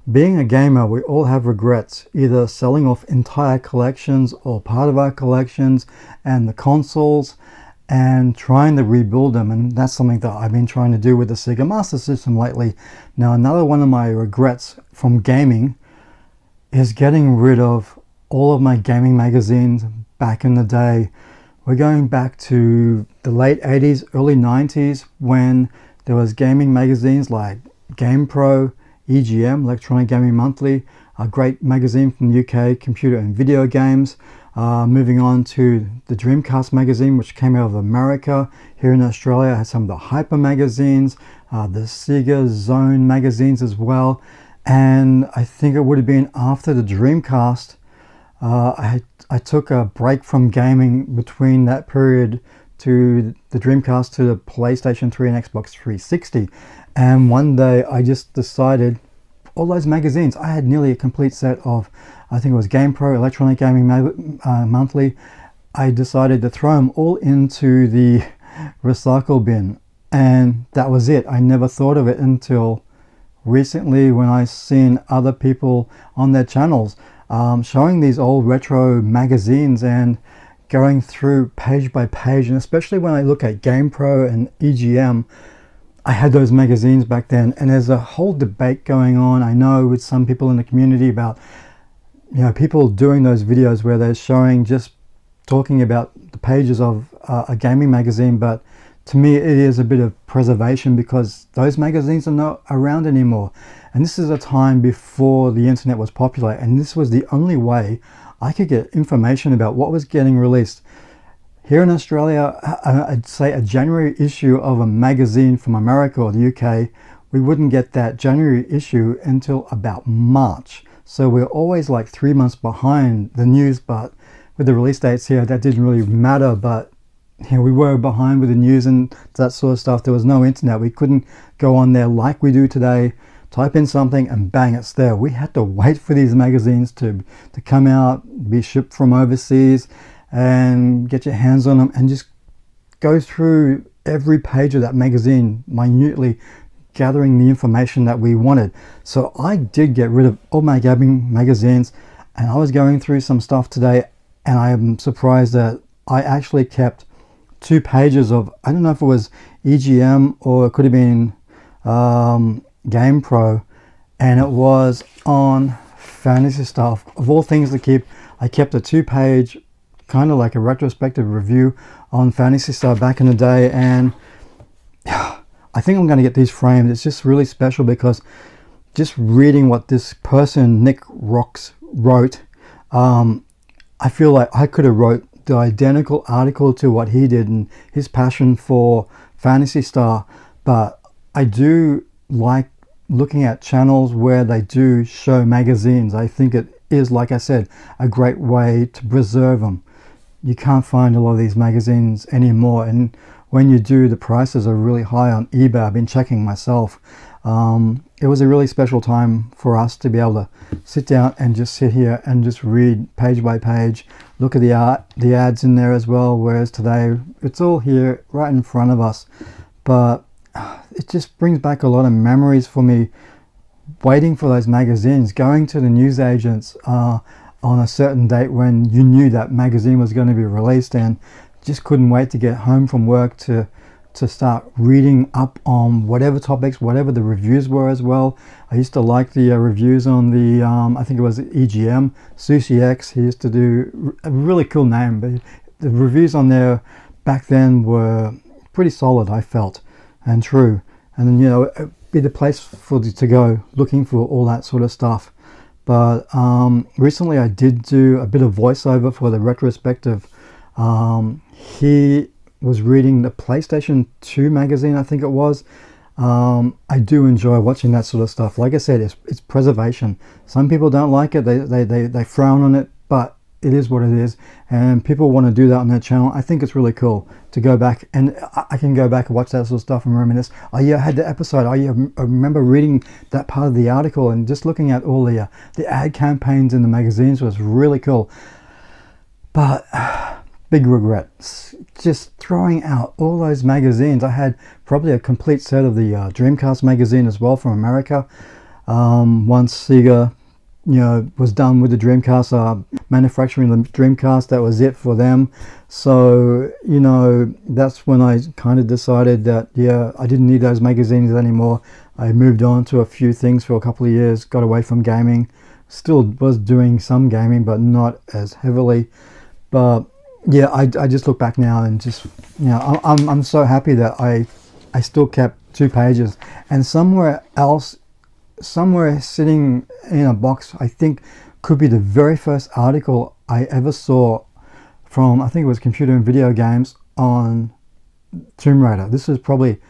Being a gamer, we all have regrets, either selling off entire collections or part of our collections and the consoles and trying to rebuild them. And that's something that I've been trying to do with the Sega Master System lately. Now, another one of my regrets from gaming is getting rid of all of my gaming magazines back in the day. We're going back to the late 80s, early 90s, when there was gaming magazines like GamePro, EGM, Electronic Gaming Monthly, a great magazine from the UK, computer and video games. Moving on to the Dreamcast magazine, which came out of America. Here in Australia, I had some of the Hyper magazines, the Sega Zone magazines as well. And I think it would have been after the Dreamcast, I took a break from gaming between that period to the Dreamcast to the PlayStation 3 and Xbox 360. And one day I just decided, all those magazines, I had nearly a complete set of, I think it was GamePro, Electronic Gaming Monthly. I decided to throw them all into the recycle bin, and that was it. I never thought of it until recently when I seen other people on their channels showing these old retro magazines and going through page by page. And especially when I look at GamePro and EGM, I had those magazines back then, and there's a whole debate going on, I know, with some people in the community about, you know, people doing those videos where they're showing, just talking about the pages of a gaming magazine. But to me, it is a bit of preservation because those magazines are not around anymore. And this is a time before the internet was popular, and this was the only way I could get information about what was getting released. Here in Australia, I'd say a January issue of a magazine from America or the UK, we wouldn't get that January issue until about March. So we're always like 3 months behind the news, but with the release dates here, that didn't really matter. But you know, we were behind with the news and that sort of stuff. There was no internet. We couldn't go on there like we do today, type in something and bang, it's there. We had to wait for these magazines to come out, be shipped from overseas, and get your hands on them and just go through every page of that magazine minutely, gathering the information that we wanted. So I did get rid of all my gaming magazines, and I was going through some stuff today, and I am surprised that I actually kept 2 pages of, I don't know if it was EGM or it could have been GamePro, and it was on fantasy stuff. Of all things to keep, I kept a 2-page kind of like a retrospective review on Fantasy Star back in the day, and I think I'm going to get these framed. It's just really special because just reading what this person, Nick Rocks, wrote, I feel like I could have wrote the identical article to what he did and his passion for Fantasy Star. But I do like looking at channels where they do show magazines. I think it is, like I said, a great way to preserve them. You can't find a lot of these magazines anymore, and when you do, the prices are really high on eBay. I've been checking myself. It was a really special time for us to be able to sit down and just sit here and just read page by page, look at the art, the ads in there as well, whereas today it's all here right in front of us. But it just brings back a lot of memories for me, waiting for those magazines, going to the newsagents on a certain date when you knew that magazine was going to be released, and just couldn't wait to get home from work to start reading up on whatever topics, whatever the reviews were as well. I used to like the reviews on the, I think it was EGM, Sushi X. He used to do a really cool name, but the reviews on there back then were pretty solid, I felt, and true. And then, you know, it'd be the place to go looking for all that sort of stuff. But recently I did do a bit of voiceover for the retrospective. He was reading the PlayStation 2 magazine, I think it was. I do enjoy watching that sort of stuff. Like I said, it's preservation. Some people don't like it, they frown on it, but it is what it is, and people want to do that on their channel. I think it's really cool to go back, and I can go back and watch that sort of stuff and reminisce. Oh yeah, I had the episode. Oh yeah, I remember reading that part of the article and just looking at all the ad campaigns in the magazines was really cool. But big regrets, just throwing out all those magazines. I had probably a complete set of the Dreamcast magazine as well from America. Once Sega, was done with the Dreamcast, manufacturing the Dreamcast, that was it for them. So, that's when I kind of decided that, yeah, I didn't need those magazines anymore. I moved on to a few things for a couple of years, got away from gaming. Still was doing some gaming, but not as heavily. But yeah, I just look back now and just, I'm so happy that I still kept 2 pages. And somewhere else, somewhere sitting in a box, I think could be the very first article I ever saw from, I think it was Computer and Video Games, on Tomb Raider. This was probably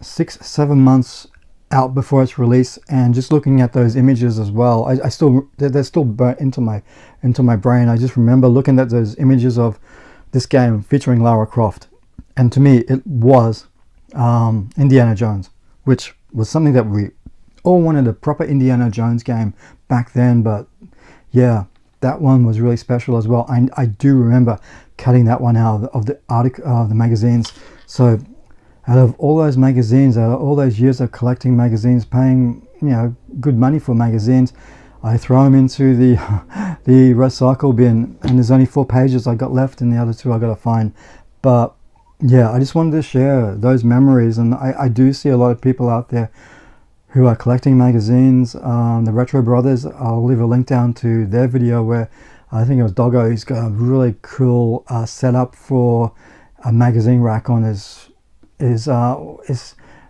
6-7 months out before its release, and just looking at those images as well, I still, they're still burnt into my brain. I just remember looking at those images of this game featuring Lara Croft, and to me it was Indiana Jones, which was something that we all wanted, a proper Indiana Jones game back then. But yeah, that one was really special as well. I do remember cutting that one out of the article of the magazines. So out of all those magazines, out of all those years of collecting magazines, paying good money for magazines, I throw them into the the recycle bin, and there's only 4 pages I got left, and the other 2 I got to find. But yeah, I just wanted to share those memories, and I do see a lot of people out there who are collecting magazines. The Retro Brothers, I'll leave a link down to their video where I think it was Doggo, he's got a really cool setup for a magazine rack on his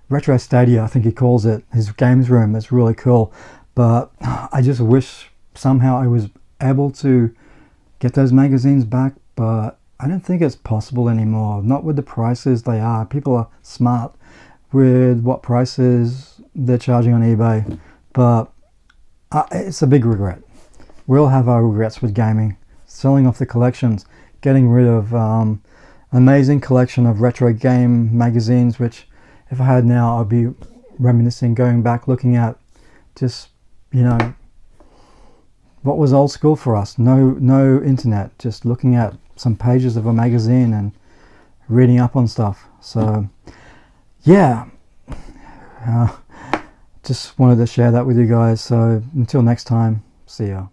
Retro Stadia, I think he calls it, his games room. It's really cool. But I just wish somehow I was able to get those magazines back, but I don't think it's possible anymore. Not with the prices they are. People are smart with what prices they're charging on eBay, but it's a big regret. We'll have our regrets with gaming, selling off the collections, getting rid of amazing collection of retro game magazines, which if I had now, I'd be reminiscing, going back, looking at just, what was old school for us. No internet, just looking at some pages of a magazine and reading up on stuff. So yeah, just wanted to share that with you guys. So until next time, see ya.